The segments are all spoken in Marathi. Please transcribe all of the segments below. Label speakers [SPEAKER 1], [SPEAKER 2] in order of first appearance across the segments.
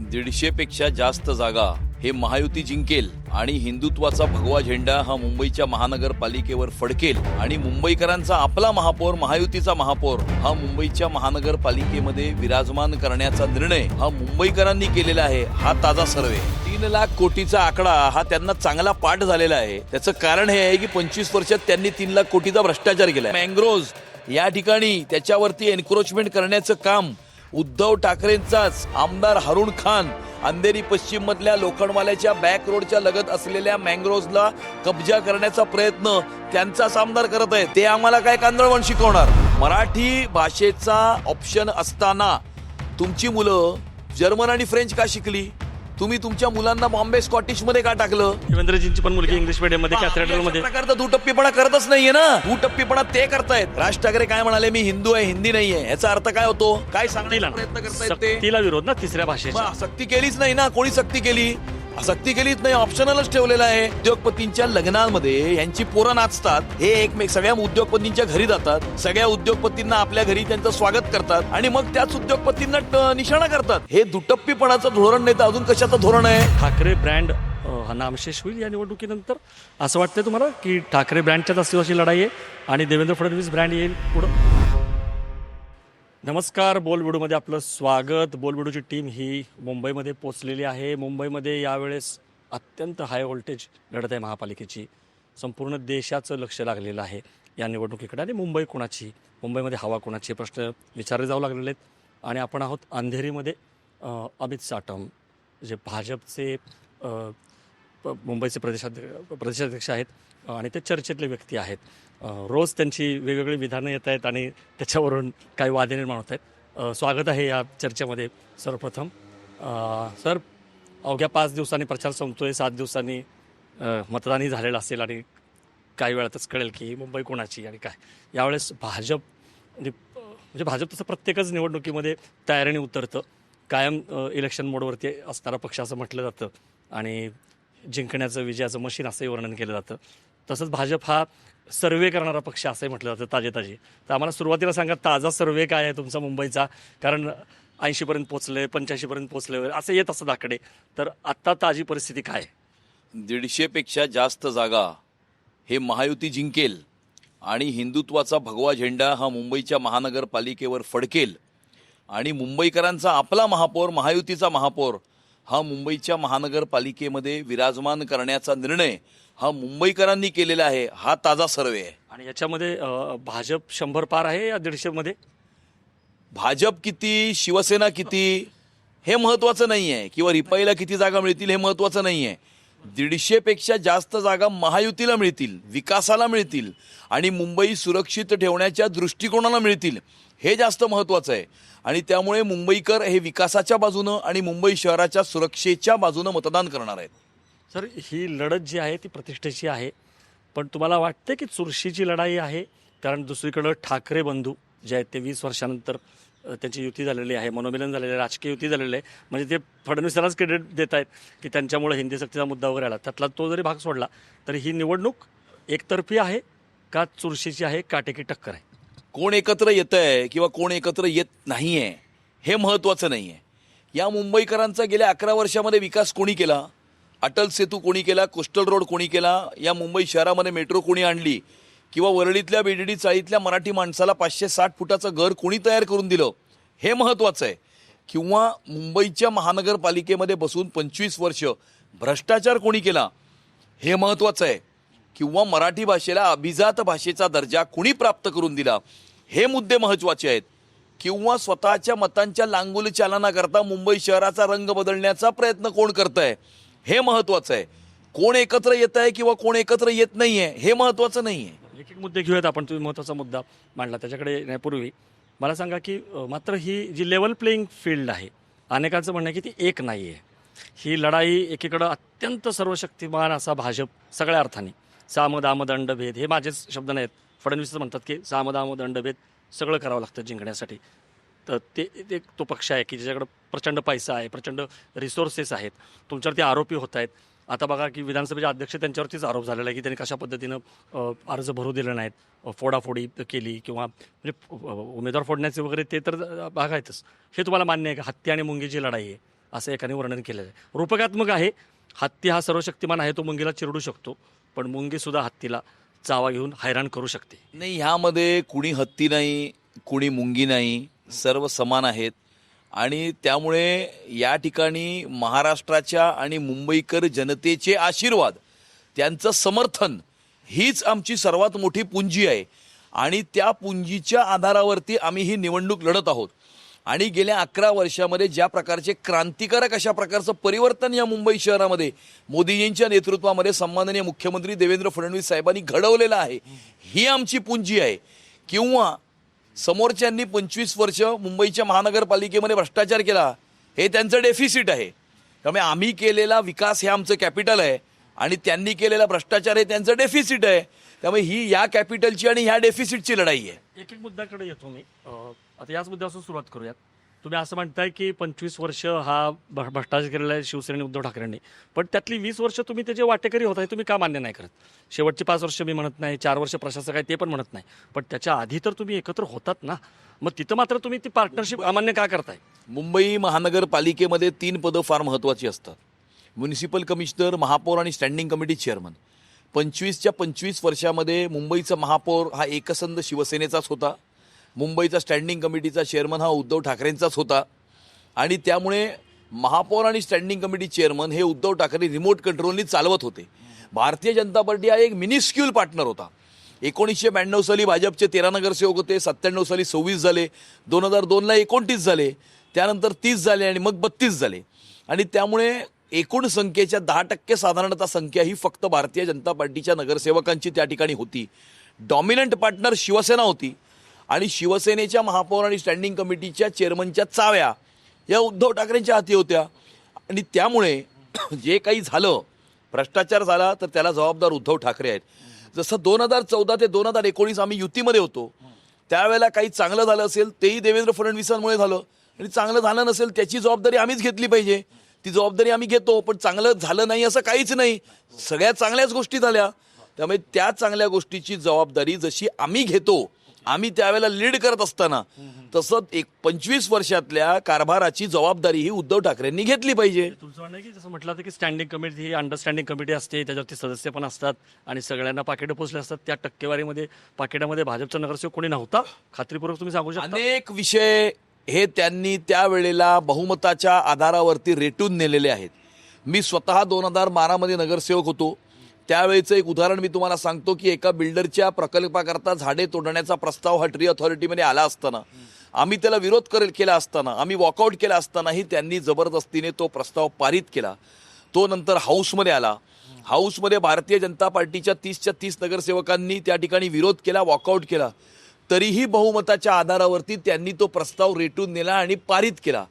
[SPEAKER 1] 150 पेक्षा जास्त जागा हे महायुती जिंकेल आणि हिंदुत्वाचा भगवा झेंडा हा मुंबईच्या महानगरपालिकेवर फडकेल आणि मुंबईकरांचा आपला महापौर महायुतीचा महापौर हा मुंबईच्या महानगरपालिकेमध्ये विराजमान करण्याचा निर्णय हा मुंबईकरांनी केलेला आहे। हा ताजा सर्वे 3 लाख कोटीचा आकडा हा त्यांना चांगला पाठ झालेला आहे। त्याचं कारण हे आहे की 25 वर्षात त्यांनी 3 लाख कोटीचा भ्रष्टाचार केला। मँग्रोव्ज या ठिकाणी त्याच्यावरती एन्क्रोचमेंट करण्याचं काम उद्धव ठाकरेंचाच आमदार हरुण खान अंधेरी पश्चिम मधल्या लोखंडवाल्याच्या बॅक रोडच्या लगत असलेल्या मँग्रोव्जला कब्जा करण्याचा प्रयत्न त्यांचाच आमदार करत आहे। ते आम्हाला काय कांदळवन शिकवणार? मराठी भाषेचा ऑप्शन असताना तुमची मुलं जर्मन आणि फ्रेंच का शिकली? तुम्ही तुमच्या मुलांना बॉम्बे स्कॉटिश मध्ये का टाकलं?
[SPEAKER 2] देवेंद्रजींची पण मुलगी इंग्लिश मीडियम मध्ये कॅथेड्रल मध्ये
[SPEAKER 1] प्रकारचा दुटप्पीपणा करतच नाहीये ना। दुटप्पीपणा ते करतायत। राज ठाकरे काय म्हणाले, मी हिंदू आहे हिंदी नाहीये, याचा अर्थ काय होतो? काय सांगण्याचा प्रयत्न करतायत ते?
[SPEAKER 2] सक्तीला विरोध ना तिसऱ्या भाषेचा।
[SPEAKER 1] सक्ती केलीच नाही ना, कोणी सक्ती केली? सक्ती केलीच नाही, ऑप्शनलच ठेवलेला आहे। उद्योगपतींच्या लग्नांमध्ये यांची पोरं नाचतात, हे एकमेक सगळ्या उद्योगपतींच्या घरी जातात, सगळ्या उद्योगपतींना आपल्या घरी त्यांचं स्वागत करतात आणि मग त्याच उद्योगपतींना निशाणा करतात। हे दुटप्पीपणाचं धोरण नाही तर अजून कशाचं धोरण आहे?
[SPEAKER 2] ठाकरे ब्रँड हा नामशेष होईल या निवडणुकीनंतर असं वाटतंय तुम्हाला की ठाकरे ब्रँडच्याच अस्तित्वाची लढाई आहे आणि देवेंद्र फडणवीस ब्रँड येईल पुढं? नमस्कार, बोलबिडूमध्ये आपलं स्वागत। बोलबिडूची टीम ही मुंबईमध्ये पोचलेली आहे। मुंबईमध्ये यावेळेस अत्यंत हाय व्होल्टेज लढत आहे महापालिकेची। संपूर्ण देशाचं लक्ष लागलेलं आहे या निवडणुकीकडे आणि मुंबई कोणाची, मुंबईमध्ये हवा कोणाची प्रश्न विचारले जाऊ लागलेले आहेत। आणि आपण आहोत अंधेरीमध्ये अमित साटम जे भाजपचे मुंबईचे प्रदेशाध्यक्ष आहेत आणि ते चर्चेतले व्यक्ती आहेत। रोज त्यांची वेगवेगळी विधानं येत आहेत आणि त्याच्यावरून काही वाद निर्माण होत आहेत। स्वागत आहे या चर्चेमध्ये। सर्वप्रथम सर, अवघ्या 5 दिवसांनी प्रचार संपतोय, 7 दिवसांनी मतदानही झालेलं असेल आणि काही वेळातच कळेल की मुंबई कोणाची आणि काय। यावेळेस भाजप म्हणजे भाजप तसं प्रत्येकच निवडणुकीमध्ये तयारीने उतरतं, कायम इलेक्शन मोडवरती असणारा पक्ष असं म्हटलं जातं आणि जिंकण्याचं विजयाचं मशीन असंही वर्णन केलं जातं। तसंच भाजप हा सर्वे करणारा पक्ष असंही म्हटलं जातं ताजे। तर आम्हाला सुरुवातीला सांगा, ताजा सर्वे काय आहे तुमचा मुंबईचा? कारण 80पर्यंत पोचले, 85पर्यंत पोचले वगैरे असं येत असतं आकडे, तर आत्ता ताजी परिस्थिती काय?
[SPEAKER 1] 150 पेक्षा जास्त जागा हे महायुती जिंकेल आणि हिंदुत्वाचा भगवा झेंडा हा मुंबईच्या महानगरपालिकेवर फडकेल आणि मुंबईकरांचा आपला महापौर महायुतीचा महापौर हा मुंबईच्या महानगरपालिकेमध्ये विराजमान करण्याचा निर्णय हा मुंबईकरांनी केलेला आहे। हा ताजा सर्वे आहे।
[SPEAKER 2] आणि याच्यामध्ये भाजप 100 पार आहे या 150 मध्ये?
[SPEAKER 1] भाजप किती, शिवसेना किती हे महत्वाचं नाही आहे, किंवा रिपाईला किती जागा मिळतील हे महत्वाचं नाही आहे। 150 पेक्षा जास्त जागा महायुतीला मिळतील, विकासाला मिळतील आणि मुंबई सुरक्षित ठेवण्याच्या दृष्टिकोनाला मिळतील, हे जास्त महत्वाचं आहे। आणि त्यामुळे मुंबईकर हे विकासाच्या बाजूनं आणि मुंबई शहराच्या सुरक्षेच्या बाजूनं मतदान करणार आहेत।
[SPEAKER 2] सर, ही लढत जी आहे ती प्रतिष्ठेची आहे, पण तुम्हाला वाटते की चुरशीची लढाई आहे? कारण दुसरीकडं ठाकरे बंधू जे आहेत ते 20 वर्षानंतर त्यांची युती झालेली आहे, मनोमिलन झालेलं आहे, राजकीय युती झालेली आहे। म्हणजे ते फडणवीसांनाच क्रेडिट देत आहेत की त्यांच्यामुळे हिंदी सक्तीचा मुद्दा वगैरे आला, त्यातला तो जरी भाग सोडला तरी ही निवडणूक एकतर्फी आहे का चुरशीची आहे, काटेकी टक्कर आहे?
[SPEAKER 1] कोण एकत्र येत आहे किंवा कोण एकत्र येत नाही आहे हे महत्त्वाचं नाही आहे। या मुंबईकरांचा गेल्या 11 वर्षामध्ये विकास कोणी केला? अटल सेतू कोणी केला? कोस्टल रोड कोणी केला? या मुंबई शहरामध्ये मेट्रो कोणी आणली? किंवा वरळीतल्या बीडीडी चाळीतल्या मराठी माणसाला 560 फुटाचं घर कोणी तयार करून दिलं हे महत्त्वाचं आहे? किंवा मुंबईच्या महानगरपालिकेमध्ये बसून 25 वर्ष भ्रष्टाचार कोणी केला हे महत्त्वाचं आहे? किंवा मराठी भाषेला अभिजात भाषेचा दर्जा कोणी प्राप्त करून दिला हे मुद्दे महत्त्वाचे आहेत? किंवा स्वतःच्या मतांच्या लांगुल चालनाकरता मुंबई शहराचा रंग बदलण्याचा प्रयत्न कोण करतंय हे महत्त्वाचं आहे? कोण एकत्र येत आहे किंवा कोण एकत्र येत नाही आहे हे महत्त्वाचं नाही आहे।
[SPEAKER 2] एक एक मुद्दे घेऊयात आपण। तुम्ही महत्त्वाचा मुद्दा मांडला, त्याच्याकडे येण्यापूर्वी मला सांगा की मात्र ही जी लेवल प्लेईंग फील्ड आहे, अनेकांचं म्हणणं आहे की ती एक नाही आहे। ही लढाई एकीकडं अत्यंत सर्वशक्तिमान असा भाजप सगळ्या अर्थाने, साम दाम दंडभेद हे माझेच शब्द नाहीत, फडणवीसच म्हणतात की साम दाम दंडभेद सगळं करावं लागतं जिंकण्यासाठी। तर ते तो पक्ष आहे की ज्याच्याकडे प्रचंड पैसा आहे, प्रचंड रिसोर्सेस आहेत, तुमच्यावरती आरोपी होत आहेत। आता बघा की विधानसभेचे अध्यक्ष त्यांच्यावरतीच आरोप झालेला आहे की त्यांनी कशा पद्धतीनं अर्ज भरू दिले नाहीत, फोडाफोडी केली किंवा म्हणजे उमेदवार फोडण्याचे वगैरे ते तर भाग आहेतच। हे तुम्हाला मान्य आहे का? हत्ती आणि मुंगीची लढाई आहे, असं एकाने वर्णन केलेलं आहे. रूपकात्मक आहे. हत्ती हा सर्वशक्तिमान आहे, तो मुंगीला चिरडू शकतो, पण मुंगीसुद्धा हत्तीला चावा घेऊन हैराण करू शकते.
[SPEAKER 1] नाही, ह्यामध्ये कुणी हत्ती नाही, कुणी मुंगी नाही, सर्व समान आहेत. आणि त्यामुळे या ठिकाणी महाराष्ट्राच्या आणि मुंबईकर जनतेचे आशीर्वाद, त्यांचं समर्थन हीच आमची सर्वात मोठी पुंजी आहे. आणि त्या पुंजीच्या आधारावरती आम्ही ही निवडणूक लढत आहोत. आणि गेल्या 11 वर्षामध्ये ज्या प्रकारचे क्रांतिकारक अशा प्रकारचं परिवर्तन या मुंबई शहरामध्ये मोदीजींच्या नेतृत्वामध्ये सन्माननीय मुख्यमंत्री देवेंद्र फडणवीस साहेबांनी घडवलेलं आहे, ही आमची पुंजी आहे. किंवा समोरच्यांनी 25 वर्ष मुंबईच्या महानगरपालिकेमध्ये भ्रष्टाचार केला, हे त्यांचं डेफिसिट आहे. त्यामुळे आम्ही केलेला विकास हे आमचं कॅपिटल आहे आणि त्यांनी केलेला भ्रष्टाचार हे त्यांचं डेफिसिट आहे. त्यामुळे ही या कॅपिटलची आणि ह्या डेफिसिटची लढाई आहे.
[SPEAKER 2] एक एक मुद्द्याकडे येतो मी. आता याच मुद्द्यापासून सुरुवात करूयात. तुम्ही असं म्हणताय की 25 वर्ष हा भ्रष्टाचार केलेला आहे शिवसेनेने, उद्धव ठाकरेंनी, पण त्यातली 20 वर्ष तुम्ही त्याचे वाटेकरी होत आहे, तुम्ही का मान्य नाही करत? शेवटची 5 वर्ष मी म्हणत नाही, 4 वर्ष प्रशासक आहे ते पण म्हणत नाही, पण त्याच्या आधी तर तुम्ही एकत्र होतात ना, मग तिथं मात्र तुम्ही ती पार्टनरशिप अमान्य का करताय?
[SPEAKER 1] मुंबई महानगरपालिकेमध्ये 3 पदं फार महत्त्वाची असतात: म्युनिसिपल कमिशनर, महापौर आणि स्टँडिंग कमिटी चेअरमन. 25च्या 25 वर्षामध्ये मुंबईचा महापौर हा एकसंध शिवसेनेचाच होता, मुंबईचा स्टँडिंग कमिटीचा चेअरमन हा उद्धव ठाकरेंचाच होता. आणि त्यामुळे महापौर आणि स्टँडिंग कमिटी चेअरमन हे उद्धव ठाकरे रिमोट कंट्रोलनी चालवत होते. भारतीय जनता पार्टी हा एक मिनिस्क्यूल पार्टनर होता. 1992 साली भाजपचे 13 नगरसेवक होते, 97 साली 26 झाले, 2002ला 29 झाले, त्यानंतर 30 झाले आणि मग 32 झाले. आणि त्यामुळे एकूण संख्येच्या 10% साधारणतः संख्या ही फक्त भारतीय जनता पार्टीच्या नगरसेवकांची त्या ठिकाणी होती. डॉमिनंट पार्टनर शिवसेना होती आणि शिवसेनेच्या महापौर आणि स्टँडिंग कमिटीच्या चेअरमनच्या चाव्या या उद्धव ठाकरेंच्या हाती होत्या. आणि त्यामुळे जे काही झालं, भ्रष्टाचार झाला, तर त्याला जबाबदार उद्धव ठाकरे आहेत. जसं 2014 ते 2019 आम्ही युतीमध्ये होतो, त्यावेळेला काही चांगलं झालं असेल तेही देवेंद्र फडणवीसांमुळे झालं, आणि चांगलं झालं नसेल त्याची जबाबदारी आम्हीच घेतली पाहिजे. ती जबाबदारी आम्ही घेतो, पण चांगलं झालं नाही असं काहीच नाही, सगळ्या चांगल्याच गोष्टी झाल्या. त्यामुळे त्या चांगल्या गोष्टीची जबाबदारी जशी आम्ही घेतो, आम्ही त्यावेळेला लीड करत असताना, तसं 25 वर्षातल्या कारभाराची जबाबदारी ही उद्धव ठाकरेंनी घेतली पाहिजे.
[SPEAKER 2] तुमचं म्हणणं आहे की जसं म्हटलं होतं की स्टँडिंग कमिटी ही अंडरस्टँडिंग कमिटी असते, त्याच्यावरती सदस्य पण असतात आणि सगळ्यांना पाकिटं पोचले असतात. त्या टक्केवारीमध्ये पाकिटामध्ये भाजपचा नगरसेवक कोणी नव्हता, खात्रीपूर्वक तुम्ही सांगू शकता?
[SPEAKER 1] अनेक विषय हे त्यांनी त्यावेळेला बहुमताच्या आधारावरती रेटून नेलेले आहेत. मी स्वतः 2012 मध्ये नगरसेवक होतो. त्यावेळेचं एक उदाहरण मी तुम्हाला सांगतो की एका बिल्डरच्या प्रकल्पाकरता झाडे तोडण्याचा प्रस्ताव हा ट्री अथॉरिटीमध्ये आला असताना, आम्ही त्याला विरोध केला असताना, आम्ही वॉकआउट केला असतानाही त्यांनी जबरदस्तीने तो प्रस्ताव पारित केला. तो नंतर हाऊसमध्ये आला. हाऊसमध्ये भारतीय जनता पार्टीच्या 30च्या 30 नगरसेवकांनी त्या ठिकाणी विरोध केला, वॉकआउट केला. तरीही बहुमताच्या आधारावरती त्यांनी तो प्रस्ताव रेटून नेला आणि पारित केला.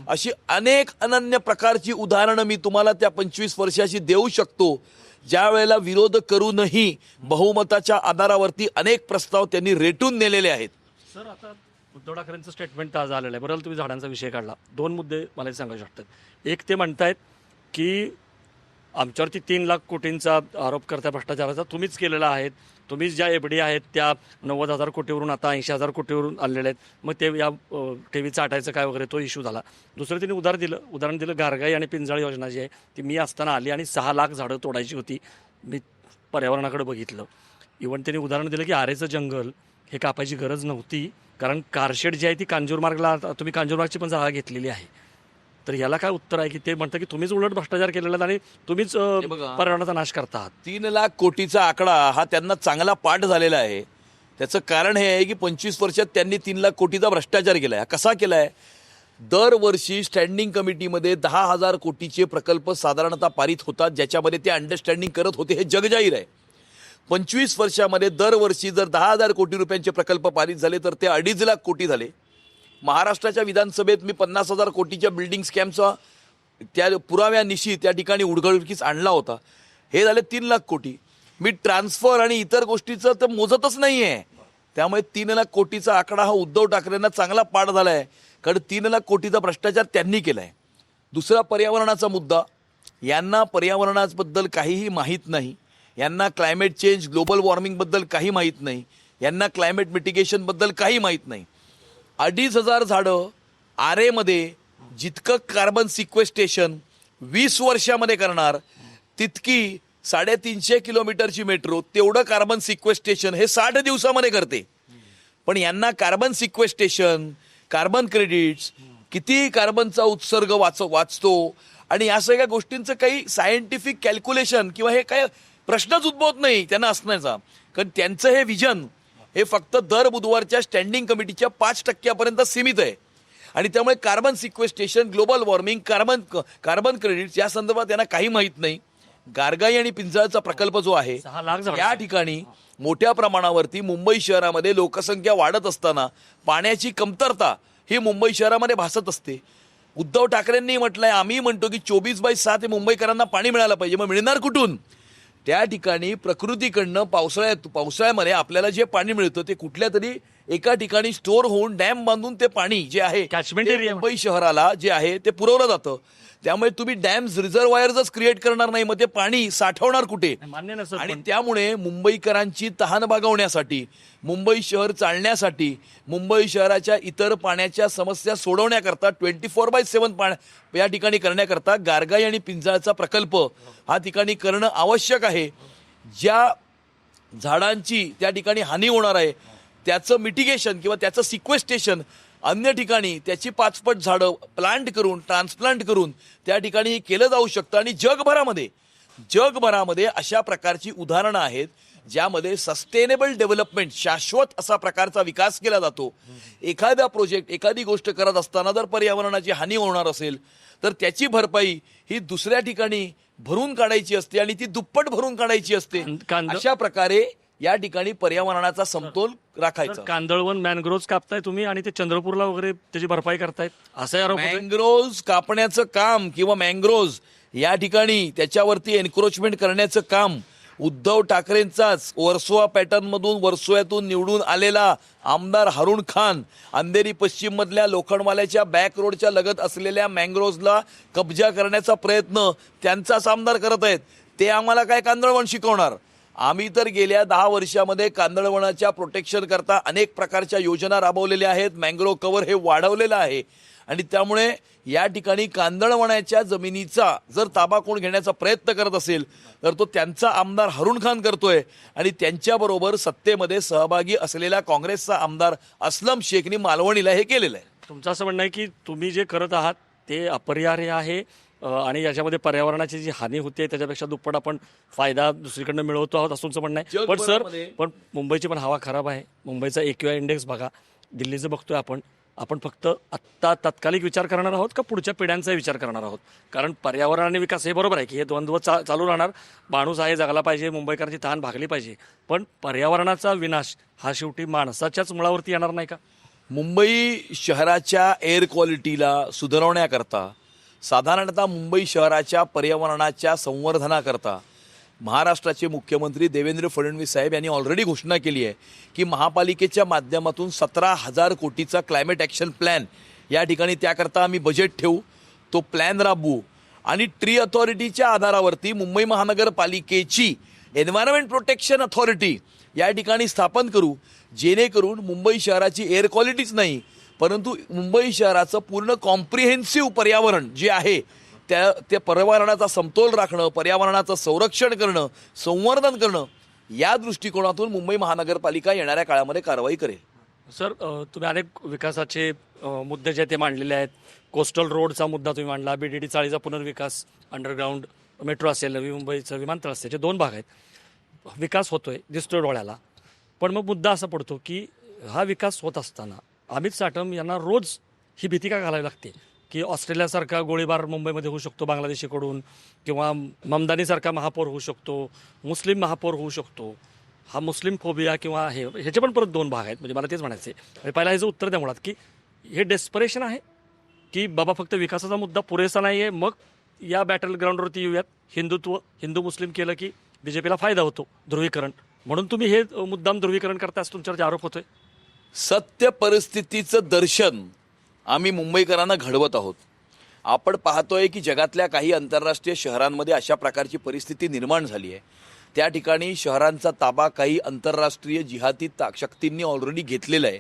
[SPEAKER 1] अशी अनेक अनन्य प्रकारची उदाहरणं मी तुम्हाला त्या 25 वर्षाची देऊ शकतो, ज्या वेळेला विरोध करूनही बहुमताच्या आधारावरती अनेक प्रस्ताव त्यांनी रेटून नेलेले आहेत.
[SPEAKER 2] सर, आता उद्धव ठाकरेंचं स्टेटमेंट आज आलेलं आहे. बरोबर, तुम्ही झाडांचा विषय काढला. 2 मुद्दे मला सांगायचे वाटतात. एक, ते म्हणतायत की आमच्यावरती 3 लाख कोटींचा आरोप करता भ्रष्टाचाराचा, तुम्हीच केलेला आहे, तुम्हीच ज्या एफडी आहेत त्या 90,000 कोटीवरून आता 80,000 कोटीवरून आणलेल्या आहेत, मग ते या ठेवीचं आटायचं काय वगैरे तो इश्यू झाला. दुसरं त्यांनी उदाहरण दिलं गारगाई आणि पिंजाळ योजना जी आहे ती मी असताना आली आणि 6 लाख झाडं तोडायची होती, मी पर्यावरणाकडे बघितलं. इव्हन त्यांनी उदाहरण दिलं की आरेचं जंगल हे कापायची गरज नव्हती, कारण कारशेड जी आहे ती कांजूरमार्गला, तुम्ही कांजूरमार्गची पण जागा घेतलेली आहे. तर याला काय उत्तर आहे की ते म्हणतं की तुम्हीच उलट भ्रष्टाचार केलेला आणि तुम्हीच पर्यावरणाचा नाश करता आहात.
[SPEAKER 1] 3 लाख कोटीचा आकडा हा त्यांना चांगला पाठ झालेला आहे. त्याचं कारण हे आहे की 25 वर्षात त्यांनी 3 लाख कोटीचा भ्रष्टाचार केला आहे. कसा केला आहे? दरवर्षी स्टँडिंग कमिटीमध्ये 10,000 कोटीचे प्रकल्प साधारणतः पारित होतात, ज्याच्यामध्ये ते अंडरस्टँडिंग करत होते, हे जगजाहीर आहे. 25 वर्षामध्ये दरवर्षी जर 10,000 कोटी रुपयांचे प्रकल्प पारित झाले तर ते 2.5 लाख कोटी झाले. महाराष्ट्राच्या विधानसभेत मी 50,000 कोटीच्या बिल्डिंग स्कॅमचा त्या पुराव्यानिशी त्या ठिकाणी उडघडकीस आणला होता. हे झाले 3 लाख कोटी. मी ट्रान्सफर आणि इतर गोष्टीचं तर मोजतच नाही आहे. त्यामुळे 3 लाख कोटीचा आकडा हा उद्धव ठाकरेंना चांगला पाठ झाला आहे, कारण 3 लाख कोटीचा भ्रष्टाचार त्यांनी केला आहे. दुसरा, पर्यावरणाचा मुद्दा. यांना पर्यावरणाबद्दल काहीही माहीत नाही. यांना क्लायमेट चेंज, ग्लोबल वॉर्मिंगबद्दल काही माहीत नाही. यांना क्लायमेट मिटिगेशनबद्दल काही माहीत नाही. 2,500 झाडं आरेमध्ये जितकं कार्बन सिक्वेस्टेशन 20 वर्षामध्ये करणार तितकी 350 किलोमीटरची मेट्रो तेवढं कार्बन सिक्वेस्टेशन हे 60 दिवसामध्ये करते. पण यांना कार्बन सिक्वेस्टेशन, कार्बन क्रेडिट्स, किती कार्बनचा उत्सर्ग वाचतो आणि या सगळ्या गोष्टींचं काही सायंटिफिक कॅल्क्युलेशन किंवा हे काय प्रश्नच उद्भवत नाही त्यांना असण्याचा. कारण त्यांचं हे विजन हे फक्त दर बुधवारच्या स्टँडिंग कमिटीच्या 5% सीमित आहे. आणि त्यामुळे carbon sequestration, global warming, carbon credits या संदर्भात त्यांना काही माहीत नाही. गारगाई आणि पिंजाळचा प्रकल्प जो आहे
[SPEAKER 2] 6 लाख झाडं.
[SPEAKER 1] या ठिकाणी मोठ्या प्रमाणावरती मुंबई शहरामध्ये लोकसंख्या वाढत असताना पाण्याची कमतरता ही मुंबई शहरामध्ये भासत असते. उद्धव ठाकरेंनी म्हटलंय, आम्ही म्हणतो की 24/7 हे मुंबईकरांना पाणी मिळालं पाहिजे. मग मिळणार कुठून? त्या ठिकाणी प्रकृतीकडनं पावसाळ्यामध्ये आपल्याला जे पाणी मिळतं ते कुठल्या तरी एका ठिकाणी स्टोअर होऊन डॅम बांधून ते पाणी जे आहे
[SPEAKER 2] कॅचमेंट
[SPEAKER 1] ते
[SPEAKER 2] एरिया
[SPEAKER 1] मुंबई शहराला जे आहे ते पुरवलं जातं. त्यामुळे तुम्ही डॅम्स, रिझर्वायर्सच क्रिएट करणार नाही, मग ते पाणी साठवणार कुठे?
[SPEAKER 2] मान्य नसतं.
[SPEAKER 1] आणि त्यामुळे मुंबईकरांची तहान भागवण्यासाठी, मुंबई शहर चालण्यासाठी, मुंबई शहराच्या इतर पाण्याच्या समस्या सोडवण्याकरता 24/7 या ठिकाणी करण्याकरता गारगाई आणि पिंजाळचा प्रकल्प हा ठिकाणी करणं आवश्यक आहे. ज्या झाडांची त्या ठिकाणी हानी होणार आहे त्याचं मिटिगेशन किंवा त्याचं सिक्वेस्टेशन अन्य ठिकाणी त्याची 5 पट झाडं प्लांट करून, ट्रान्सप्लांट करून त्या ठिकाणी हे केलं जाऊ शकतं. आणि जगभरामध्ये अशा प्रकारची उदाहरणं आहेत ज्यामध्ये सस्टेनेबल डेव्हलपमेंट, शाश्वत असा प्रकारचा विकास केला जातो. एखादा प्रोजेक्ट, एखादी गोष्ट करत असताना जर पर्यावरणाची हानी होणार असेल तर त्याची भरपाई ही दुसऱ्या ठिकाणी भरून काढायची असते आणि ती दुप्पट भरून काढायची असते. अशा प्रकारे या ठिकाणी पर्यावरणाचा समतोल राखायचा.
[SPEAKER 2] कांदळवन मॅनग्रोव्ह कापताय तुम्ही आणि ते चंद्रपूरला वगैरे त्याची भरपाई करतायत असा आरोप होतोय.
[SPEAKER 1] मँग्रोव्ह कापण्याचं काम किंवा मँग्रोव्ह या ठिकाणी त्याच्यावरती एन्क्रोचमेंट करण्याचं काम उद्धव ठाकरेंचाच वर्सोवा पॅटर्न मधून वर्सोव्यातून निवडून आलेला आमदार हारून खान अंधेरी पश्चिम मधल्या लोखंडवाल्याच्या बॅक रोडच्या लगत असलेल्या मँग्रोव्हला कब्जा करण्याचा प्रयत्न त्यांचाच आमदार करत आहेत. ते आम्हाला काय कांदळवन शिकवणार? आम्ही तर गेल्या 10 वर्षामध्ये कांदळवनाच्या प्रोटेक्शन करता अनेक प्रकारच्या योजना राबवलेल्या आहेत. मँग्रोव्ह कव्हर हे वाढवलेलं आहे आणि त्यामुळे या ठिकाणी कांदळवनाच्या जमिनीचा जर ताबा कोण घेण्याचा प्रयत्न करत असेल तर तो त्यांचा आमदार हारून खान करतोय. आणि त्यांच्याबरोबर सत्तेमध्ये सहभागी असलेला काँग्रेसचा आमदार असलम शेखनी मालवणीला हे केलेलं आहे.
[SPEAKER 2] तुमचं असं म्हणणं आहे की तुम्ही जे करत आहात ते अपरिहार्य आहे आणि याच्यामध्ये पर्यावरणाची जी हानी होते त्याच्यापेक्षा दुप्पट आपण फायदा दुसरीकडनं मिळवतो आहोत असं तुमचं म्हणणं आहे. पण सर, पण मुंबईची पण हवा खराब आहे. मुंबईचा AQI इंडेक्स बघा, दिल्लीचं बघतोय आपण फक्त आत्ता तात्कालिक विचार करणार आहोत का पुढच्या पिढ्यांचा विचार करणार आहोत? कारण पर्यावरण आणि विकास हे बरोबर आहे की हे द्वंद्व चालू राहणार. माणूस आहे, जगला पाहिजे, मुंबईकरांची तहान भागली पाहिजे, पण पर्यावरणाचा विनाश हा शेवटी माणसाच्याच मुळावरती येणार नाही का?
[SPEAKER 1] मुंबई शहराच्या एअर क्वालिटीला सुधारवण्याकरता, साधारणतः मुंबई शहराच्या पर्यावरणाच्या संवर्धनाकरता महाराष्ट्राचे मुख्यमंत्री देवेंद्र फडणवीस साहेब यांनी ऑलरेडी घोषणा केली आहे की महापालिकेच्या माध्यमातून 17,000 कोटीचा क्लायमेट ॲक्शन प्लॅन या ठिकाणी त्याकरता आम्ही बजेट ठेवू, तो प्लॅन राबवू आणि ट्री अथॉरिटीच्या आधारावरती मुंबई महानगरपालिकेची एन्व्हायरमेंट प्रोटेक्शन अथॉरिटी या ठिकाणी स्थापन करू, जेणेकरून मुंबई शहराची एअर क्वालिटीच नाही परंतु मुंबई शहराचं पूर्ण कॉम्प्रिहेन्सिव्ह पर्यावरण जे आहे त्या पर्यावरणाचा समतोल राखणं, पर्यावरणाचं संरक्षण करणं, संवर्धन करणं या दृष्टिकोनातून मुंबई महानगरपालिका येणाऱ्या काळामध्ये कारवाई करेल.
[SPEAKER 2] सर, तुम्ही अनेक विकासाचे मुद्दे जे ते मांडलेले आहेत. कोस्टल रोडचा मुद्दा तुम्ही मांडला, BDD चाळीचा पुनर्विकास, अंडरग्राऊंड मेट्रो असेल, नवी मुंबईचं विमानतळ असेल, याचे 2 भाग आहेत. विकास होतोय, दिसतोय डोळ्याला, पण मग मुद्दा असा पडतो की हा विकास होत असताना अमित साटम यांना रोज ही भीती का घालावी लागते की ऑस्ट्रेलियासारखा गोळीबार मुंबईमध्ये होऊ शकतो बांगलादेशीकडून, किंवा ममदानीसारखा महापौर होऊ शकतो, मुस्लिम महापौर होऊ शकतो? हा मुस्लिम फोबिया किंवा ह्याचे पण परत 2 भाग आहेत. म्हणजे मला तेच म्हणायचे आहे. पहिला ह्याचं उत्तर द्या मुळात की हे डेस्परेशन आहे की बाबा फक्त विकासाचा मुद्दा पुरेसा नाही आहे, मग या बॅटल ग्राउंडवरती येऊयात, हिंदू मुस्लिम केलं की BJPला फायदा होतो, ध्रुवीकरण, म्हणून तुम्ही हे मुद्दाम ध्रुवीकरण करता असं तुमच्यावरती आरोप होतोय.
[SPEAKER 1] सत्य परिस्थितीचं दर्शन आम्ही मुंबईकरांना घडवत आहोत. आपण पाहतोय की जगातल्या काही आंतरराष्ट्रीय शहरांमध्ये अशा प्रकारची परिस्थिती निर्माण झाली आहे. त्या ठिकाणी शहरांचा ताबा काही आंतरराष्ट्रीय जिहादी शक्तींनी ऑलरेडी घेतलेला आहे.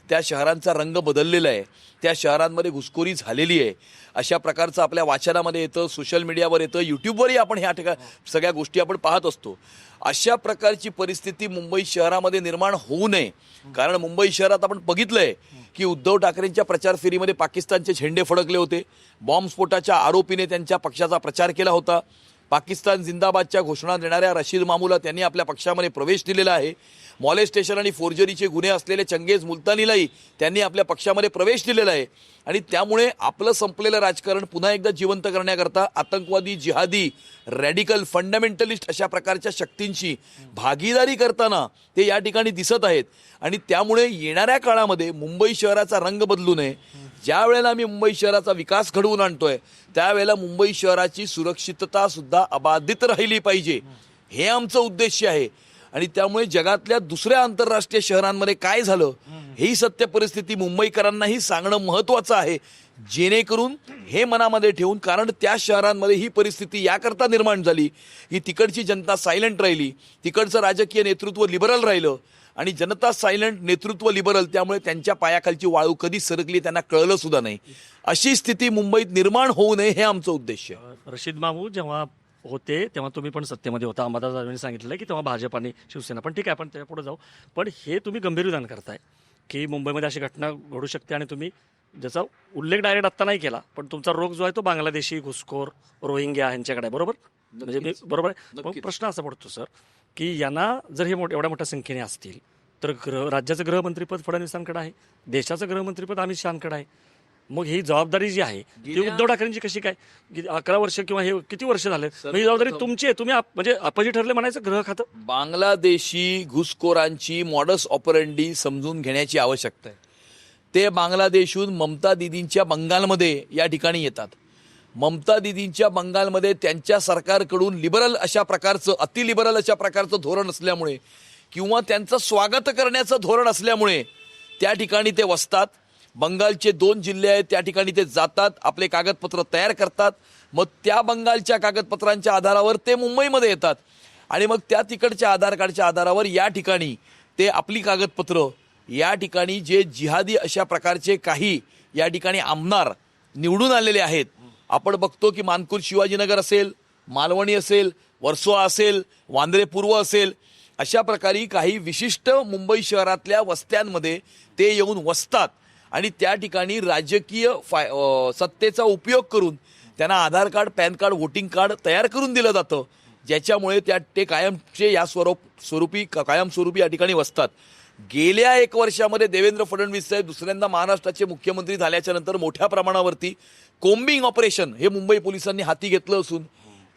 [SPEAKER 1] त्या शहरांचा रंग बदललेला आहे. त्या शहरांमध्ये घुसखोरी झालेली आहे. अशा प्रकारचं आपल्या वाचनामध्ये येतं, सोशल मीडियावर येतं, यूट्यूबवरही आपण ह्या ठिकाणी सगळ्या गोष्टी आपण पाहत असतो. अशा प्रकारची परिस्थिती मुंबई शहरामध्ये निर्माण होऊ नये. कारण मुंबई शहरात आपण बघितलंय की उद्धव ठाकरेंच्या प्रचार फेरीमध्ये पाकिस्तानचे झेंडे फडकले होते. बॉम्बस्फोटाच्या आरोपीने त्यांच्या पक्षाचा प्रचार केला होता. पाकिस्तान जिंदाबादच्या घोषणा देणाऱ्या रशीद मामूला त्यांनी आपल्या पक्षामध्ये प्रवेश दिलेला आहे. मॉलेस्टेशन आणि फोर्जरीचे गुन्हे असलेले चंगेज मुल्तानीलाही त्यांनी आपल्या पक्षामध्ये प्रवेश दिलेला आहे. आणि त्यामुळे आपलं संपलेलं राजकारण पुन्हा एकदा जिवंत करण्याकरता आतंकवादी, जिहादी, रॅडिकल, फंडामेंटलिस्ट अशा प्रकारच्या शक्तींची भागीदारी करताना ते या ठिकाणी दिसत आहेत. आणि त्यामुळे येणाऱ्या काळामध्ये मुंबई शहराचा रंग बदलू नये. ज्या वेळेला आम्ही मुंबई शहराचा विकास घडवून आणतोय त्यावेळेला मुंबई शहराची सुरक्षितता सुद्धा अबाधित राहिली पाहिजे, हे आमचं उद्देश आहे. आणि त्यामुळे जगातल्या दुसऱ्या आंतरराष्ट्रीय शहरांमध्ये काय झालं ही सत्य परिस्थिती मुंबईकरांनाही सांगणं महत्त्वाचं आहे, जेणेकरून हे मनामध्ये ठेवून, कारण त्या शहरांमध्ये ही परिस्थिती याकरता निर्माण झाली की तिकडची जनता सायलेंट राहिली, तिकडचं राजकीय नेतृत्व लिबरल राहिलं आणि जनता सायलेंट, नेतृत्व लिबरल, त्यामुळे त्यांच्या पायाखालची वाळू कधी सरकली त्यांना कळलं सुद्धा नाही. अशी स्थिती मुंबईत निर्माण होऊ नये हे आमचं उद्देश आहे.
[SPEAKER 2] रशीद मामू जेव्हा होते तेव्हा तुम्ही पण सत्तेमध्ये होता. अंबादासाहेबांनी सांगितलं की तेव्हा भाजप आणि शिवसेना, पण ठीक आहे आपण त्याच्या पुढे जाऊ. पण हे तुम्ही गंभीर विधान करताय की मुंबईमध्ये अशी घटना घडू शकते आणि तुम्ही ज्याचा उल्लेख डायरेक्ट आत्ता नाही केला, पण तुमचा रोग जो आहे तो बांगलादेशी, घुसखोर, रोहिंग्या यांच्याकडे आहे, बरोबर? म्हणजे मी बरोबर आहे. मग प्रश्न असा पडतो सर की यांना जर हे एवढ्या मोठ्या संख्येने असतील तर राज्याचं गृहमंत्रीपद फडणवीसांकडे आहे, देशाचं गृहमंत्रीपद अमित शहांकडे आहे. मग ही जबाबदारी जी आहे ती उद्धव ठाकरेंची कशी काय? 11 वर्ष किंवा हे किती वर्ष झाले, ही जबाबदारी तुमची आहे. तुम्ही म्हणजे अपॉजिट ठरले म्हणायचं गृह खातं.
[SPEAKER 1] बांगलादेशी घुसखोरांची मॉडस ऑपरंडी समजून घेण्याची आवश्यकता आहे. ते बांगलादेशहून ममता दिदींच्या बंगालमध्ये या ठिकाणी येतात. ममता दिदींच्या बंगालमध्ये त्यांच्या सरकारकडून लिबरल अशा प्रकारचं, अतिलिबरल अशा प्रकारचं धोरण असल्यामुळे किंवा त्यांचं स्वागत करण्याचं धोरण असल्यामुळे त्या ठिकाणी ते वसतात. बंगालचे 2 जिल्हे आहेत, त्या ठिकाणी ते जातात, आपले कागदपत्र तयार करतात. मग त्या बंगालच्या कागदपत्रांच्या आधारावर ते मुंबईमध्ये येतात आणि मग त्या तिकडच्या आधार कार्डच्या आधारावर या ठिकाणी ते आपली कागदपत्र, या ठिकाणी जे जिहादी अशा प्रकारचे काही या ठिकाणी आमदार निवडून आलेले आहेत. आपण बघतो की मानपूर शिवाजीनगर असेल, मालवणी असेल, वर्सोवा असेल, वांद्रे पूर्व असेल, अशा प्रकारे काही विशिष्ट मुंबई शहरातल्या वस्त्यांमध्ये ते येऊन वसतात आणि त्या ठिकाणी राजकीय सत्तेचा उपयोग करून त्यांना Aadhaar card, PAN card, voting card तयार करून दिलं जातं, ज्याच्यामुळे ते कायमचे या कायमस्वरूपी या ठिकाणी वसतात. गेल्या 1 वर्षामध्ये देवेंद्र फडणवीस साहेब दुसऱ्यांदा महाराष्ट्राचे मुख्यमंत्री झाल्याच्या नंतर मोठ्या प्रमाणावरती कोम्बिंग ऑपरेशन हे मुंबई पोलिसांनी हाती घेतलं असून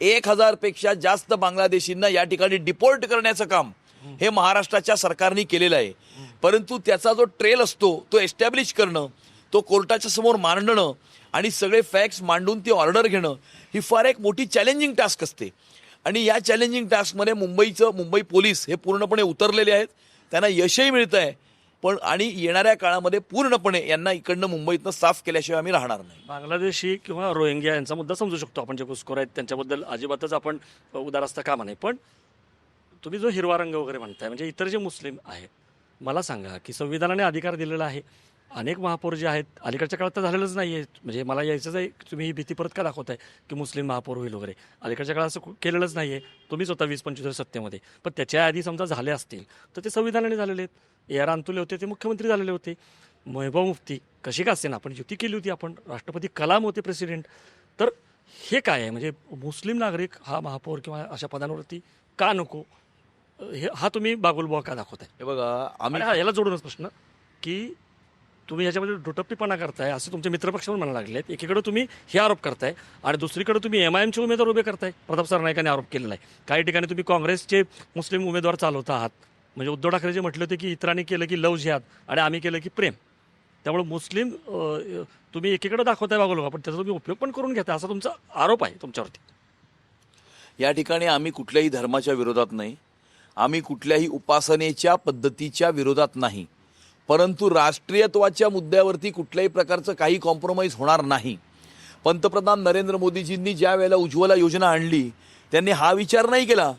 [SPEAKER 1] 1000 पेक्षा जास्त बांगलादेशींना या ठिकाणी डिपोर्ट करण्याचं काम हे महाराष्ट्राच्या सरकारने केलेलं आहे. परंतु त्याचा जो ट्रेल असतो तो एस्टॅब्लिश करणं, तो कोर्टाच्या समोर मांडणं आणि सगळे फॅक्ट्स मांडून ती ऑर्डर घेणं ही फार एक मोठी चॅलेंजिंग टास्क असते. आणि या चॅलेंजिंग टास्कमध्ये मुंबई पोलीस हे पूर्णपणे उतरलेले आहेत. त्यांना यशही मिळतं आहे. पण आणि येणाऱ्या काळामध्ये पूर्णपणे यांना इकडनं मुंबईतनं साफ केल्याशिवाय आम्ही राहणार नाही.
[SPEAKER 2] बांगलादेशी किंवा रोहिंग्या यांचा मुद्दा समजू शकतो आपण, जे घुसखोर आहेत त्यांच्याबद्दल अजिबातच आपण उदार असता कामा नाही. पण तुम्ही जो हिरवा रंग वगैरे म्हणताय, म्हणजे इतर जे मुस्लिम आहेत, मला सांगा की संविधानाने अधिकार दिलेला आहे. अनेक महापौर जे आहेत अलीकडच्या काळात तर झालेलंच नाही आहे. म्हणजे मला यायचंच आहे, तुम्ही ही भीती परत का दाखवताय की मुस्लिम महापौर होईल वगैरे? अलीकडच्या काळात असं केलेलंच नाही आहे. तुम्हीच होता 20-25 सत्तेमध्ये. पण त्याच्या आधी समजा झाले असतील तर ते संविधानाने झालेले आहेत. AR अंतुले होते, ते मुख्यमंत्री झालेले होते. महबूबा मुफ्ती कशी का असेना, आपण युती केली होती, आपण राष्ट्रपती कलाम होते प्रेसिडेंट. तर हे काय आहे, म्हणजे मुस्लिम नागरिक हा महापौर किंवा अशा पदांवरती का नको, हा तुम्ही बागुलबुवा का दाखवताय?
[SPEAKER 1] हे बघा, आम्ही
[SPEAKER 2] याला जोडूनच प्रश्न की तुम्ही ह्याच्यामध्ये दुटप्पीपणा करताय असं तुमचे मित्रपक्ष पण म्हणायला लागलेत. एकीकडे तुम्ही हे आरोप करताय आणि दुसरीकडे तुम्ही MIMचे उमेदवार उभे करताय. प्रताप सरनाईकांनी आरोप केलेला आहे. काही ठिकाणी तुम्ही काँग्रेसचे मुस्लिम उमेदवार चालवता आहात. म्हणजे उद्धव ठाकरे जे म्हटले होते की इतरांनी केलं की लव जिहाद आणि आम्ही केलं की प्रेम. त्यामुळे मुस्लिम तुम्ही एकीकडे दाखवताय बागुलबुवा, पण त्याचा तुम्ही उपयोग पण करून घेताय असा तुमचा आरोप आहे तुमच्यावरती.
[SPEAKER 1] या ठिकाणी आम्ही कुठल्याही धर्माच्या विरोधात नाही, आम्ही कुठल्याही उपासनेच्या पद्धतीच्या विरोधात नाही, परंतु राष्ट्रीयत्वाच्या मुद्द्यावरती कुठल्याही प्रकारचं काही कॉम्प्रोमाइज होणार नाही. पंतप्रधान नरेंद्र मोदीजींनी ज्या वेळेला उज्ज्वला योजना आणली त्यांनी हा विचार नाही केला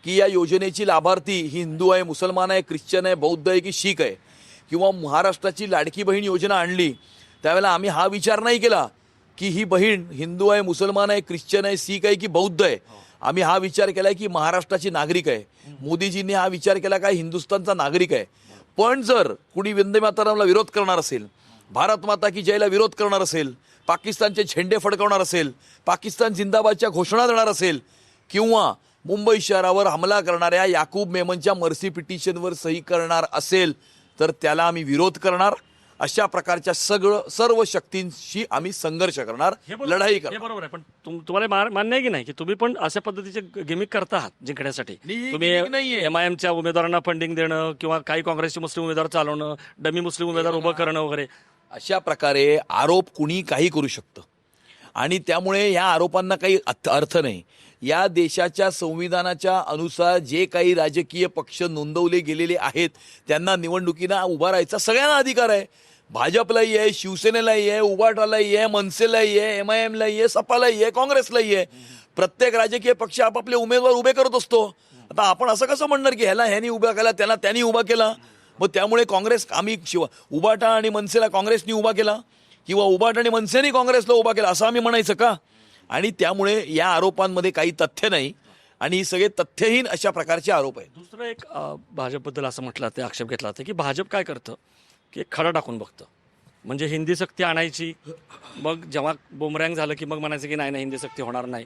[SPEAKER 1] की या योजनेची लाभार्थी ही हिंदू आहे, मुसलमान आहे, ख्रिश्चन आहे, बौद्ध आहे की शीख आहे, किंवा महाराष्ट्राची लाडकी बहीण योजना आणली त्यावेळेला आम्ही हा विचार नाही केला की ही बहीण हिंदू आहे, मुसलमान आहे, ख्रिश्चन आहे, शीख आहे की बौद्ध आहे. आम्ही हा विचार केला की महाराष्ट्राची नागरिक आहे. मोदीजींनी हा विचार केला काय हिंदुस्थानचा नागरिक आहे. पण जर कुणी वंदे मातरमला विरोध करणार असेल, भारत माता की जयला विरोध करणार असेल, पाकिस्तानचे झेंडे फडकवणार असेल, पाकिस्तान जिंदाबादच्या घोषणा देणार असेल, किंवा मुंबई शहरावर हमला करणाऱ्या याकूब मेमनच्या मर्सी पिटिशनवर सही करणार असेल तर त्याला आम्ही विरोध करणार. अशा प्रकारच्या सर्व शक्तींशी आम्ही संघर्ष करणार, लढाई
[SPEAKER 2] हे
[SPEAKER 1] करणार.
[SPEAKER 2] बरोबर आहे. पण तुम्हाला मान्य आहे की नाही की तुम्ही पण अशा पद्धतीचे गिमिक करता आहात जिंकण्यासाठी?
[SPEAKER 1] नाही,
[SPEAKER 2] तुम्ही
[SPEAKER 1] gimmick नाहीये.
[SPEAKER 2] MIMच्या उमेदवारांना फंडिंग देणं किंवा काही काँग्रेसचे मुस्लिम उमेदवार चालवणं, डमी मुस्लिम उमेदवार उभं करणं वगैरे,
[SPEAKER 1] अशा प्रकारे आरोप कुणी काही करू शकतं आणि त्यामुळे या आरोपांना काही अर्थ नाही. या देशाच्या संविधानाच्या अनुसार जे काही राजकीय पक्ष नोंदवले गेलेले आहेत त्यांना निवडणुकीला उभा राहायचा सगळ्यांना अधिकार आहे. भाजपलाही आहे, शिवसेनेलाही आहे, उभाटालाही आहे, मनसेलाही आहे, MIMलाही आहे, सपालाही आहे, काँग्रेसलाही आहे. प्रत्येक राजकीय पक्ष आपापले उमेदवार उभे करत असतो. आता आपण असं कसं म्हणणार की ह्यानी उभा केला, त्याला त्यांनी उभा केला, मग त्यामुळे काँग्रेस आम्ही उभाटा आणि मनसेला काँग्रेसनी उभा केला किंवा उभाटा आणि मनसेने काँग्रेसला उभा केला असं आम्ही म्हणायचं का? आणि त्यामुळे या आरोपांमध्ये काही तथ्य नाही आणि सगळे तथ्यहीन अशा प्रकारचे आरोप आहेत.
[SPEAKER 2] दुसरं एक भाजपबद्दल असं म्हटलं ते आक्षेप घेतला होता की भाजप काय करतं की एक खडा टाकून बघतं, म्हणजे हिंदी सक्ती आणायची, मग जेव्हा बुमरँग झालं की मग म्हणायचं की नाही नाही हिंदी सक्ती होणार नाही.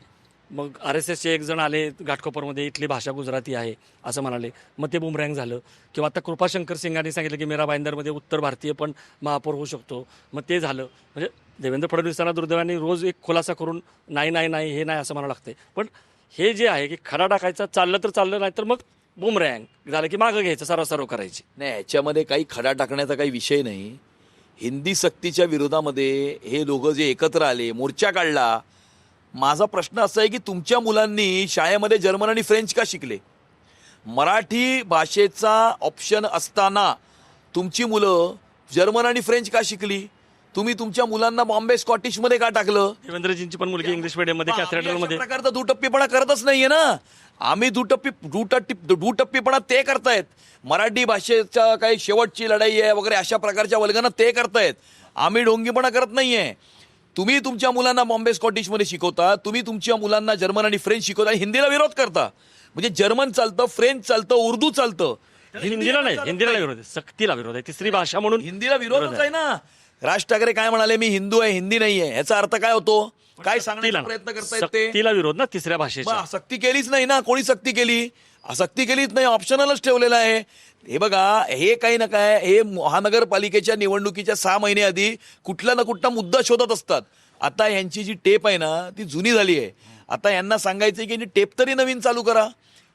[SPEAKER 2] मग RSSचे एक जण आले घाटकोपरमध्ये, इथली भाषा गुजराती आहे असं म्हणाले, मग ते बुमरँग झालं. किंवा आता कृपाशंकर सिंगांनी सांगितलं की मेरा भाईंदरमध्ये उत्तर भारतीय पण महापौर होऊ शकतो, मग ते झालं. म्हणजे देवेंद्र फडणवीसांना दुर्दैवाने रोज एक खुलासा करून नाही नाही नाही हे नाही असं म्हणावं लागते. पण हे जे आहे की खडा टाकायचा, चाललं तर चाललं, नाही तर मग बुमरँग झालं की मागं घ्यायचं, सर्व करायची.
[SPEAKER 1] नाही, ह्याच्यामध्ये काही खडा टाकण्याचा काही विषय नाही. हिंदी सक्तीच्या विरोधामध्ये हे दोघं जे एकत्र आले, मोर्चा काढला. माझा प्रश्न असा आहे की तुमच्या मुलांनी शाळेमध्ये जर्मन आणि फ्रेंच का शिकले? मराठी भाषेचा ऑप्शन असताना तुमची मुलं जर्मन आणि फ्रेंच का शिकली? तुम्ही तुमच्या मुलांना बॉम्बे स्कॉटिशमध्ये का टाकलं?
[SPEAKER 2] देवेंद्रजींची पण मुलगी इंग्लिश मीडियममध्ये कॅथेड्रलमध्ये.
[SPEAKER 1] अशा प्रकारचा दुटप्पीपणा करतच नाहीये ना आम्ही. दुटप्पीपणा ते करतायत. मराठी भाषेच्या काही शेवटची लढाई आहे वगैरे अशा प्रकारच्या वल्गना ते करतायत. आम्ही ढोंगीपणा करत नाहीये. तुम्ही तुमच्या मुलांना बॉम्बे स्कॉटिशमध्ये शिकवता, तुम्ही तुमच्या मुलांना जर्मन आणि फ्रेंच शिकवता, हिंदीला विरोध करता. म्हणजे जर्मन चालतं, फ्रेंच चालतं, उर्दू चालतं,
[SPEAKER 2] हिंदीला नाही विरोध आहे, सक्तीला विरोध आहे. तिसरी भाषा म्हणून
[SPEAKER 1] हिंदीला विरोधच आहे ना. राज ठाकरे काय म्हणाले, मी हिंदू आहे, हिंदी नाही आहे. ह्याचा अर्थ काय होतो? काय सांगण्याचा प्रयत्न करतायत ते?
[SPEAKER 2] सक्तीला विरोध ना तिसऱ्या भाषेचा.
[SPEAKER 1] सक्ती केलीच नाही ना. कोणी सक्ती केली? सक्ती केलीच नाही, ऑप्शनलच ठेवलेलं आहे. हे बघा, हे काही ना काय, हे महानगरपालिकेच्या निवडणुकीच्या 6 महिने आधी कुठला ना कुठला मुद्दा शोधत असतात. आता यांची जी टेप आहे ना ती जुनी झाली आहे. आता यांना सांगायचं की टेप तरी नवीन चालू करा.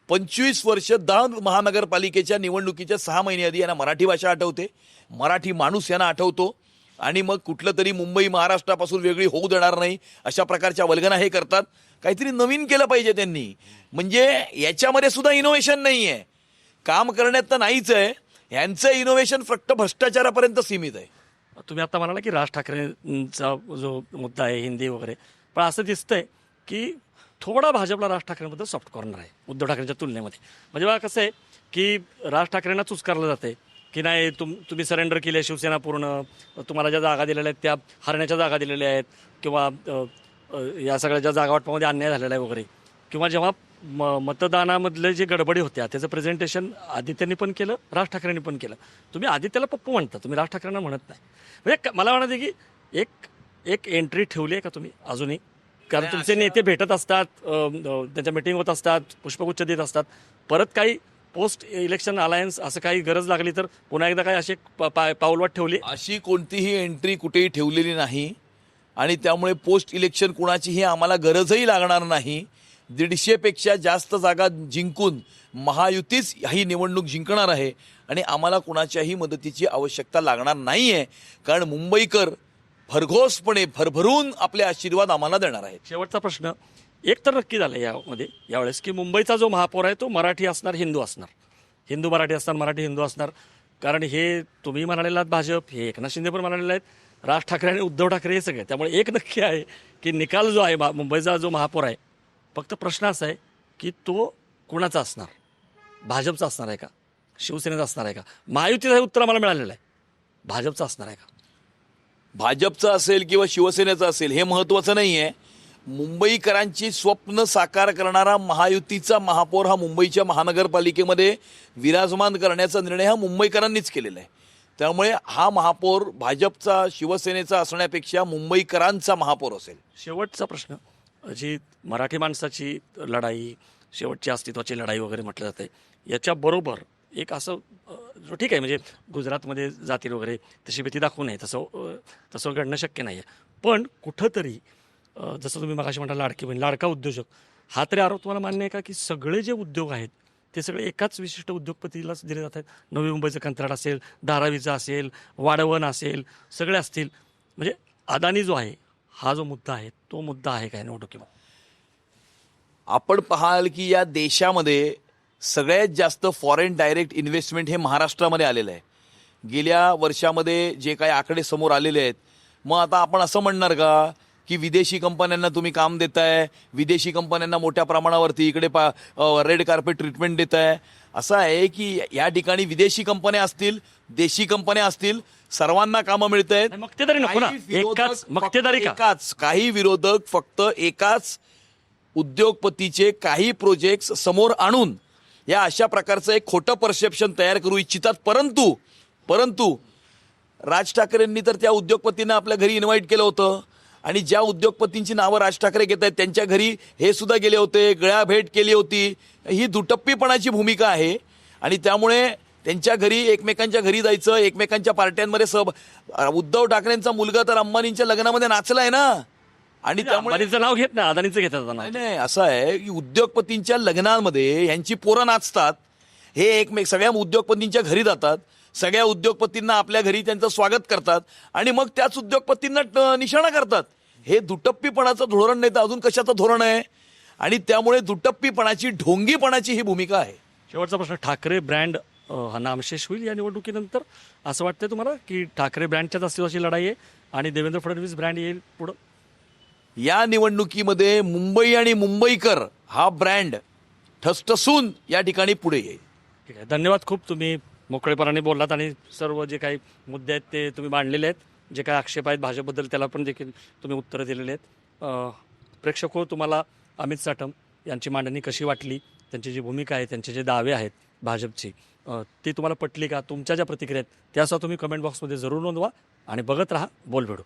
[SPEAKER 1] 25 वर्ष 10 महानगरपालिकेच्या निवडणुकीच्या 6 महिने आधी यांना मराठी भाषा आठवते, मराठी माणूस यांना आठवतो, आणि मग कुठलं तरी मुंबई महाराष्ट्रापासून वेगळी होऊ देणार नाही अशा प्रकारच्या वल्गना हे करतात. काहीतरी नवीन केलं पाहिजे त्यांनी. म्हणजे याच्यामध्ये सुद्धा इनोव्हेशन नाही आहे. काम करण्यात तर नाहीच आहे. यांचं इनोव्हेशन फक्त भ्रष्टाचारापर्यंत सीमित आहे.
[SPEAKER 2] तुम्ही आता म्हणाला की राज ठाकरेंचा जो मुद्दा आहे हिंदी वगैरे, पण असं दिसतंय की थोडा भाजपला राज ठाकरेंबद्दल सॉफ्ट कॉर्नर आहे उद्धव ठाकरेंच्या तुलनेमध्ये. म्हणजे बघा कसं आहे की राज ठाकरेंना चुचकारलं जाते की नाही तुम्ही सरेंडर केले शिवसेना पूर्ण, तुम्हाला ज्या जागा दिलेल्या आहेत त्या हरण्याच्या जागा दिलेल्या आहेत, किंवा या सगळ्या ज्या जागा वाटपामध्ये अन्याय झालेला आहे वगैरे. किंवा जेव्हा मतदानामधले जे गडबडी होत्या त्याचं प्रेझेंटेशन आदित्यनी पण केलं, राज ठाकरेंनी पण केलं. तुम्ही आदित्यला पप्पू म्हणता, तुम्ही राज ठाकरेंना म्हणत नाही. म्हणजे मला म्हणायचं की एक एंट्री ठेवली आहे का तुम्ही अजूनही? कारण तुमचे नेते भेटत असतात, त्यांच्या मिटिंग होत असतात, पुष्पगुच्छ देत असतात. परत काही पोस्ट इलेक्शन अलायन्स असं काही गरज लागली तर पुन्हा एकदा काही अशी पाऊलवाट ठेवली?
[SPEAKER 1] अशी कोणतीही एंट्री कुठेही ठेवलेली नाही आणि त्यामुळे पोस्ट इलेक्शन कुणाचीही आम्हाला गरजही लागणार नाही. 150पेक्षा जास्त जागा जिंकून महायुतीच ही निवडणूक जिंकणार आहे आणि आम्हाला कुणाच्याही मदतीची आवश्यकता लागणार नाही आहे. कारण मुंबईकर भरघोसपणे भरभरून आपले आशीर्वाद आम्हाला देणार आहेत.
[SPEAKER 2] शेवटचा प्रश्न, एक तर नक्की झालं यावेळेस की मुंबईचा जो महापौर आहे तो मराठी असणार, हिंदू असणार, हिंदू मराठी असणार, मराठी हिंदू असणार. कारण हे तुम्ही म्हणालेला भाजप, हे एकनाथ शिंदे पण म्हणालेले आहेत, राज ठाकरे आणि उद्धव ठाकरे हे सगळे. त्यामुळे एक नक्की आहे की निकाल जो आहे मुंबईचा जो महापौर आहे, फक्त प्रश्न असा आहे की तो कुणाचा असणार? भाजपचा असणार आहे का? शिवसेनेचा असणार आहे का? महायुतीचं हे उत्तर आम्हाला मिळालेलं आहे. भाजपचा असणार आहे का?
[SPEAKER 1] भाजपचं असेल किंवा शिवसेनेचं असेल हे महत्त्वाचं नाही आहे. मुंबईकरांची स्वप्न साकार करणारा महायुतीचा महापौर हा मुंबईच्या महानगरपालिकेमध्ये विराजमान करण्याचा निर्णय हा मुंबईकरांनीच केलेला आहे. त्यामुळे हा महापौर भाजपचा शिवसेनेचा असण्यापेक्षा मुंबईकरांचा महापौर असेल.
[SPEAKER 2] शेवटचा प्रश्न, जी मराठी माणसाची लढाई, शेवटची अस्तित्वाची लढाई वगैरे म्हटलं जाते, याच्याबरोबर एक असं ठीक आहे, म्हणजे गुजरातमध्ये जातील वगैरे तशी भीती दाखवू नये, तसं घडणं शक्य नाही आहे. पण कुठंतरी जसं तुम्ही मगाशी म्हणाला लाडकी बहीण, लाडका उद्योजक, हा तरी आरोप तुम्हाला मान्य आहे का की सगळे जे उद्योग आहेत ते सगळे एकाच विशिष्ट उद्योगपतीलाच दिले जात आहेत? नवी मुंबईचं कंत्राट असेल, धारावीचं असेल, वाढवण असेल, सगळे असतील. म्हणजे अदानी जो आहे, हा जो मुद्दा आहे तो मुद्दा आहे काय निवडणुकीमध्ये?
[SPEAKER 1] आपण पाहाल की या देशामध्ये सगळ्यात जास्त फॉरेन डायरेक्ट इन्व्हेस्टमेंट हे महाराष्ट्रामध्ये आलेलं आहे. गेल्या वर्षामध्ये जे काही आकडे समोर आलेले आहेत, मग आता आपण असं म्हणणार का की विदेशी कंपन्यांना तुम्ही काम देताय, विदेशी कंपन्यांना मोठ्या प्रमाणावरती इकडे रेड कार्पेट ट्रीटमेंट देताय? असं आहे की या ठिकाणी विदेशी कंपन्या असतील, देशी कंपन्या असतील, सर्वांना कामं मिळत आहेत.
[SPEAKER 2] मक्तेदारी नको ना, एकाच मक्तेदारी का?
[SPEAKER 1] काही विरोधक फक्त एकाच उद्योगपतीचे काही प्रोजेक्ट्स समोर आणून या अशा प्रकारचं एक खोटं परसेप्शन तयार करू इच्छितात. परंतु राज ठाकरेंनी तर त्या उद्योगपतींना आपल्या घरी इन्व्हाइट केलं होतं आणि ज्या उद्योगपतींची नावं राज ठाकरे घेत आहेत त्यांच्या घरी हे सुद्धा गेले होते, गळ्या भेट केली होती. ही दुटप्पीपणाची भूमिका आहे आणि त्यामुळे त्यांच्या घरी, एकमेकांच्या घरी जायचं, एकमेकांच्या पार्ट्यांमध्ये उद्धव ठाकरेंचा मुलगा तर अंबानींच्या लग्नामध्ये नाचलाय ना. आणि त्यामुळे
[SPEAKER 2] अंबानीचं नाव घेत नाही, अदानीचं घेतात.
[SPEAKER 1] नाही, असं आहे की उद्योगपतींच्या लग्नांमध्ये यांची पोरं नाचतात, हे सगळ्या उद्योगपतींच्या घरी जातात, सगळ्या उद्योगपतींना आपल्या घरी त्यांचं स्वागत करतात आणि मग त्याच उद्योगपतींना निशाणा करतात. हे दुटप्पीपणाचं धोरण नाही तर अजून कशाचं धोरण आहे? आणि त्यामुळे दुटप्पीपणाची, ढोंगीपणाची ही भूमिका आहे.
[SPEAKER 2] शेवटचा प्रश्न, ठाकरे ब्रँड हा नामशेष होईल या निवडणुकीनंतर असं वाटतंय तुम्हाला की ठाकरे ब्रँडच्याच अस्तित्वाची लढाई आहे आणि देवेंद्र फडणवीस ब्रँड येईल पुढं?
[SPEAKER 1] या निवडणुकीमध्ये मुंबई आणि मुंबईकर हा ब्रँड ठसठसून या ठिकाणी पुढे येईल.
[SPEAKER 2] ठीक आहे, धन्यवाद. खूप तुम्ही मोकळेपणाने बोललात आणि सर्व जे काही मुद्दे आहेत ते तुम्ही मांडलेले आहेत. जे काही आक्षेप आहेत भाजपबद्दल त्याला पण देखील तुम्ही उत्तरं दिलेली आहेत. प्रेक्षक हो, तुम्हाला अमित साटम यांची मांडणी कशी वाटली? त्यांची जी भूमिका आहे, त्यांचे जे दावे आहेत भाजपची, ती तुम्हाला पटली का? तुमच्या ज्या प्रतिक्रिया आहेत त्यासह तुम्ही कमेंट बॉक्समध्ये जरूर नोंदवा आणि बघत राहा बोलबेडू.